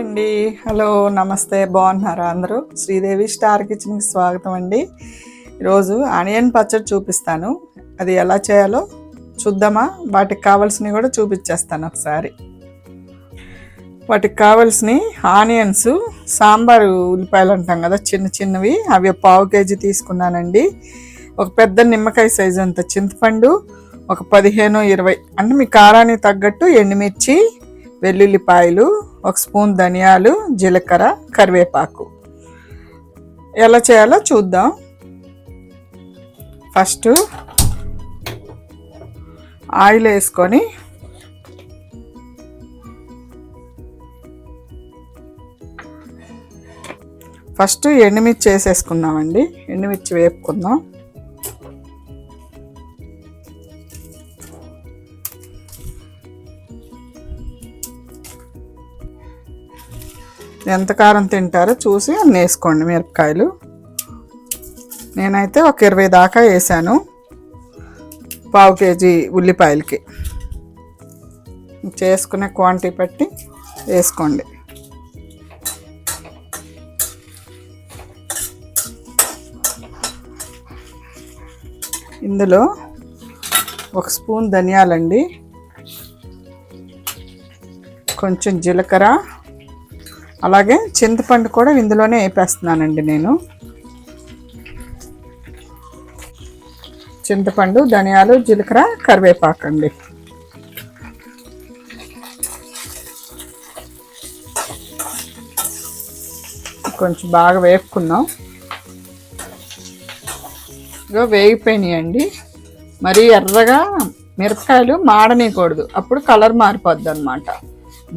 అండి. హలో, నమస్తే. బాగున్నారా అందరూ? శ్రీదేవి స్టార్ కిచెన్కి స్వాగతం అండి. ఈరోజు ఆనియన్ పచ్చడి చూపిస్తాను. అది ఎలా చేయాలో చూద్దామా? వాటికి కావాల్సినవి కూడా చూపించేస్తాను ఒకసారి. వాటికి కావాల్సిన ఆనియన్స్, సాంబారు ఉల్లిపాయలు అంటాం కదా, చిన్న చిన్నవి, అవి 1/2 kg తీసుకున్నానండి. ఒక పెద్ద నిమ్మకాయ సైజు అంత చింతపండు, ఒక 15-20 అంటే మీ కారానికి తగ్గట్టు ఎండుమిర్చి, వెల్లుల్లిపాయలు, 1 స్పూన్ ధనియాలు, జీలకర్ర, కరివేపాకు. ఎలా చేయాలో చూద్దాం. ఫస్ట్ ఆయిల్ వేసుకొని ఫస్ట్ ఎండుమిర్చి వేసేసుకుందామండి. ఎండుమిర్చి వేపుకుందాం. ఎంత కారం తింటారో చూసి అన్నీ వేసుకోండి మిరపకాయలు. నేనైతే ఒక 20 దాకా వేసాను 1/2 kg ఉల్లిపాయలకి. చేసుకునే క్వాంటిటీ బట్టి వేసుకోండి. ఇందులో 1 స్పూన్ ధనియాలండి, కొంచెం జీలకర్ర, అలాగే చింతపండు కూడా ఇందులోనే వేపేస్తున్నానండి నేను. చింతపండు, ధనియాలు, జీలకర్ర, కరివేపాకు అండి. కొంచెం బాగా వేపుకుందాం. ఇగో వేగిపోయినాయండి. మరీ ఎర్రగా మిరపకాయలు మాడనీయకూడదు, అప్పుడు కలర్ మారిపోద్ది అన్నమాట.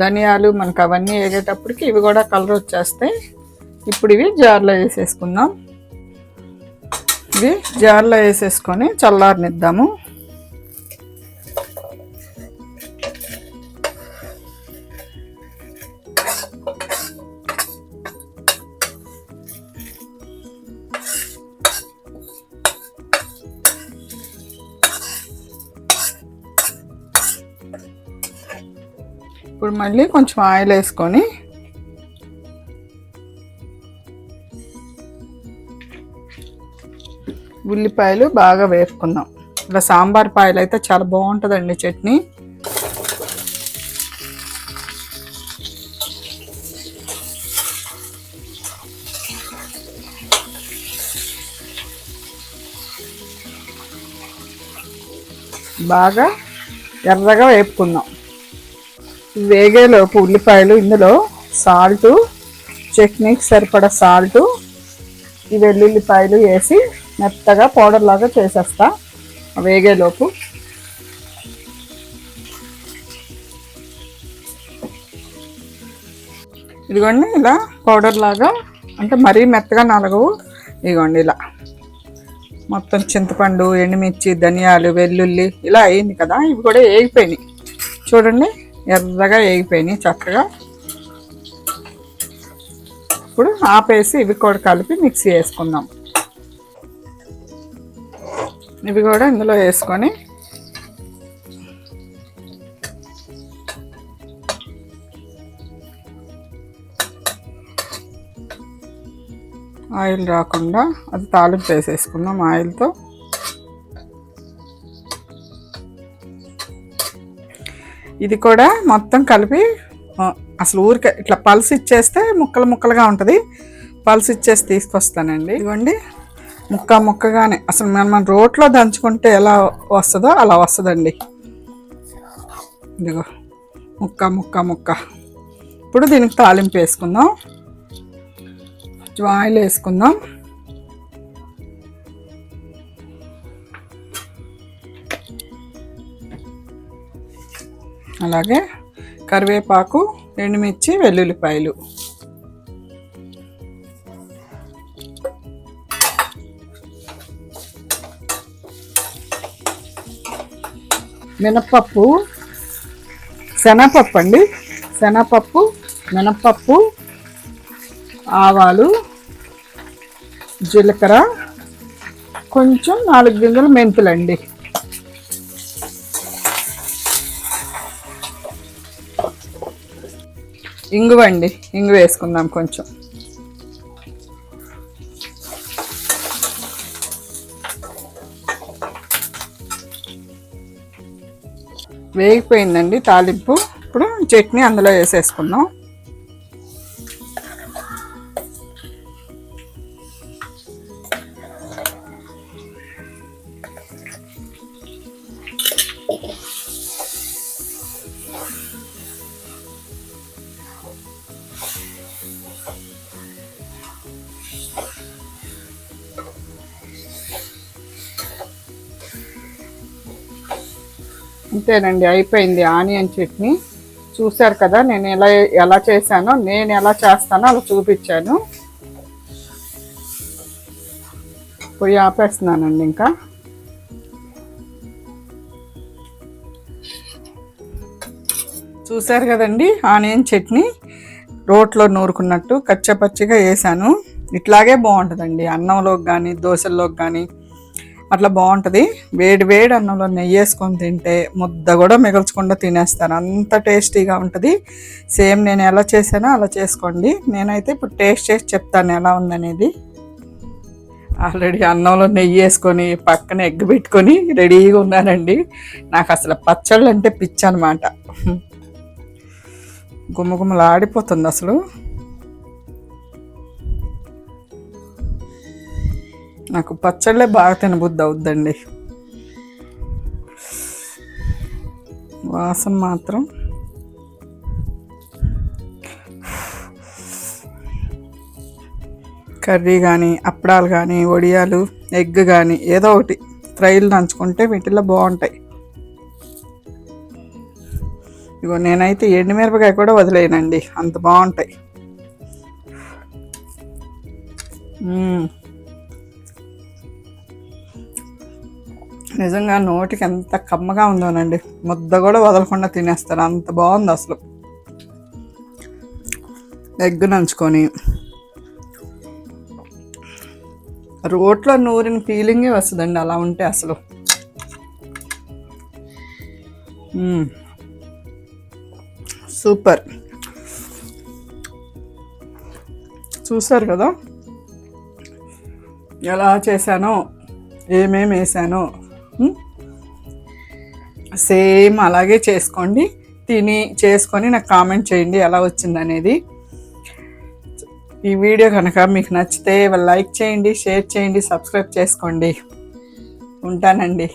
ధనియాలు మనకు అవన్నీ వేగేటప్పటికి ఇవి కూడా కలర్ వచ్చేస్తాయి. ఇప్పుడు ఇవి జార్లో వేసేసుకుందాం. ఇవి జార్లో వేసేసుకొని చల్లారనిద్దాము. ఇప్పుడు మళ్ళీ కొంచెం ఆయిల్ వేసుకొని ఉల్లిపాయలు బాగా వేపుకుందాం. ఇలా సాంబార్ పాయలు అయితే చాలా బాగుంటుందండి చట్నీ. బాగా ఎర్రగా వేపుకుందాం. వేగేలోపు ఉల్లిపాయలు ఇందులో సాల్టు, చట్నీకి సరిపడా సాల్టు, ఈ వెల్లుల్లిపాయలు వేసి మెత్తగా పౌడర్ లాగా చేసేస్తా. వేగేలోపు ఇదిగోండి, ఇలా పౌడర్ లాగా, అంటే మరీ మెత్తగా నలగవు. ఇదిగోండి ఇలా మొత్తం చింతపండు, ఎండుమిర్చి, ధనియాలు, వెల్లుల్లి ఇలా అయింది కదా. ఇవి కూడా వేగిపోయినాయి చూడండి, ఎర్రగా వేగిపోయినాయి చక్కగా. ఇప్పుడు ఆపేసి ఇవి కూడా కలిపి మిక్సీ వేసుకుందాం. ఇవి కూడా ఇందులో వేసుకొని ఆయిల్ రాకుండా అది తాలింపు వేసేసుకుందాం ఆయిల్తో. ఇది కూడా మొత్తం కలిపి అసలు ఊరికే ఇట్లా పల్స్ ఇచ్చేస్తే ముక్కలు ముక్కలుగా ఉంటుంది. పల్స్ ఇచ్చేసి తీసుకొస్తానండి. ఇదిగోండి, ముక్కగానే అసలు మనం రోట్లో దంచుకుంటే ఎలా వస్తుందో అలా వస్తుందండి. ఇదిగో ముక్క. ఇప్పుడు దీనికి తాలింపు వేసుకుందాం. ఆయిల్ వేసుకుందాం. అలాగే కరివేపాకు, ఎండుమిర్చి, వెల్లుల్లిపాయలు. మినపప్పు, శనగపప్పు అండి. శనగపప్పు, మినపప్పు, ఆవాలు, జీలకర్ర, కొంచెం 4 గింజలు మెంతులండి. ఇంగువ అండి, ఇంగువ వేసుకుందాం కొంచెం. వేగిపోయిందండి తాలింపు. ఇప్పుడు చట్నీ అందులో వేసేసుకుందాం. అంతేనండి, అయిపోయింది ఆనియన్ చట్నీ. చూశారు కదా నేను ఎలా చేశానో, నేను ఎలా చేస్తానో అలా చూపించాను. పొయ్యి ఆపేస్తున్నానండి. ఇంకా చూశారు కదండి ఆనియన్ చట్నీ, రోట్లో నూరుకున్నట్టు కచ్చపచ్చిగా వేసాను. ఇట్లాగే బాగుంటుందండి, అన్నంలోకి కానీ దోశల్లోకి కానీ అట్లా బాగుంటుంది. వేడి వేడి అన్నంలో నెయ్యి వేసుకొని తింటే ముద్ద కూడా మిగల్చకుండా తినేస్తాను, అంత టేస్టీగా ఉంటుంది. సేమ్ నేను ఎలా చేశానో అలా చేసుకోండి. నేనైతే ఇప్పుడు టేస్ట్ చేసి చెప్తాను ఎలా ఉందనేది. ఆల్రెడీ అన్నంలో నెయ్యి వేసుకొని పక్కన ఎగ్ పెట్టుకొని రెడీగా ఉన్నానండి. నాకు అసలు పచ్చళ్ళు అంటే పిచ్చి అనమాట. గుమ్మగుమ్మలు ఆడిపోతుంది అసలు. నాకు పచ్చళ్ళే బాగా తినబుద్ధి అవుద్దండి. వాసన మాత్రం కర్రీ కానీ, అప్పడాలు కానీ, వడియాలు, ఎగ్ కానీ ఏదో ఒకటి ఫ్రైలు నంచుకుంటే వీటిల్లో బాగుంటాయి. ఇగో నేనైతే ఎండుమిరపకాయ కూడా వదిలేయనండి, అంత బాగుంటాయి. నిజంగా నోటికి ఎంత కమ్మగా ఉందోనండి, ముద్ద కూడా వదలకుండా తినేస్తారు, అంత బాగుంది అసలు. ఎగ్ నంచుకొని రోట్లో నూరిన ఫీలింగే వస్తుందండి అలా ఉంటే అసలు. సూపర్. చూసారు కదా ఎలా చేశానో, ఏమేమి వేసానో. సేమ్ అలాగే చేసుకోండి, చేసుకొని నాకు కామెంట్ చేయండి ఎలా వచ్చిందనేది. ఈ వీడియో కనుక మీకు నచ్చితే లైక్ చేయండి, షేర్ చేయండి, సబ్స్క్రైబ్ చేసుకోండి. ఉంటానండి.